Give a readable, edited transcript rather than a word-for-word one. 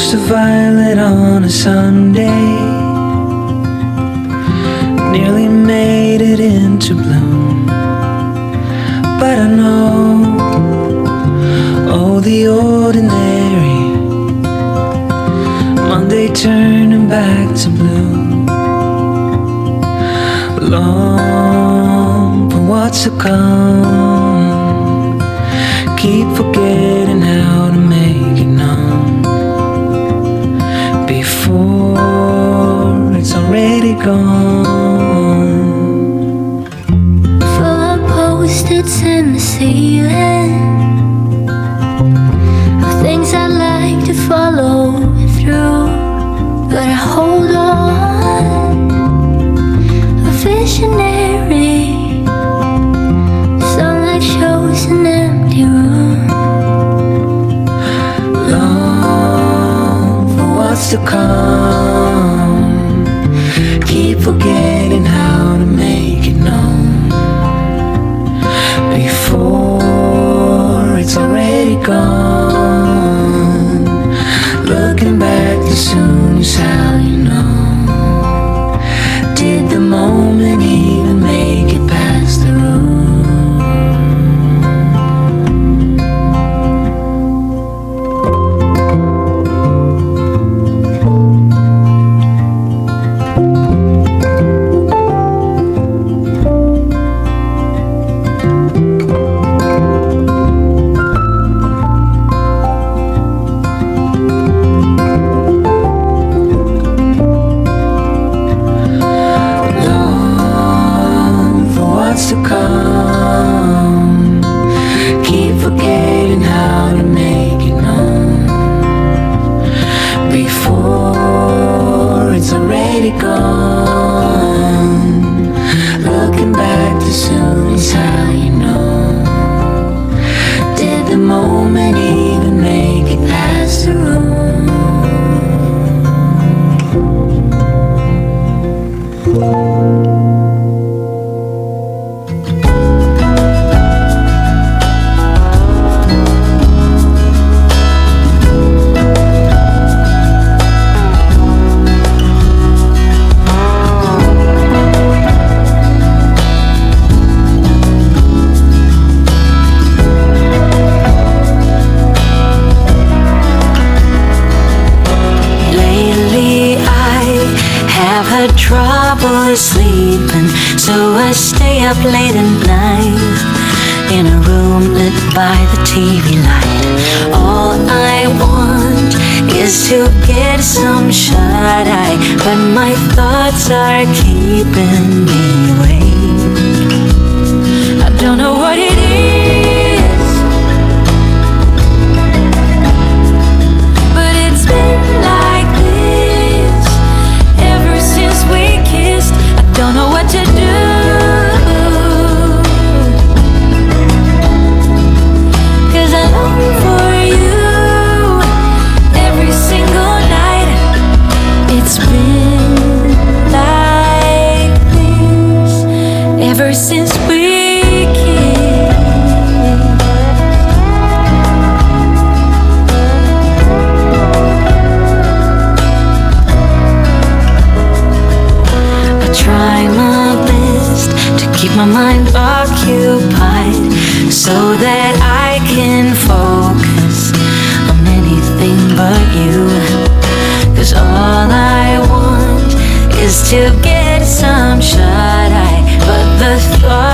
Just a violet on a Sunday, nearly made it into bloom. But I know, oh, the ordinary Monday turning back to blue. Long for what's to come, keep forgetting how to make it known before it's already gone. Full of post-its in the ceiling of things I'd like to follow through. Gotta hold on, a visionary. Sunlight shows an empty room. Long for what's to come, keep forgetting how to make it known before it's already gone. Looking back as soon as how you know. Did the moment even make it past the room? To come, keep forgetting how to make it known before it's already gone. Looking back too soon is how you know. Did the moment even make it past the room? Trouble sleeping, so I stay up late at night in a room lit by the TV light. All I want is to get some shut-eye, but my thoughts are keeping me awake. I don't know what it is, but it's been like this ever since we kissed. I don't know what to do, 'cause I long for you every single night. It's been like this ever since we kissed. I try my best to keep my mind occupied so that I can focus on anything but you. 'Cause all I want is to get some shut-eye, but the thought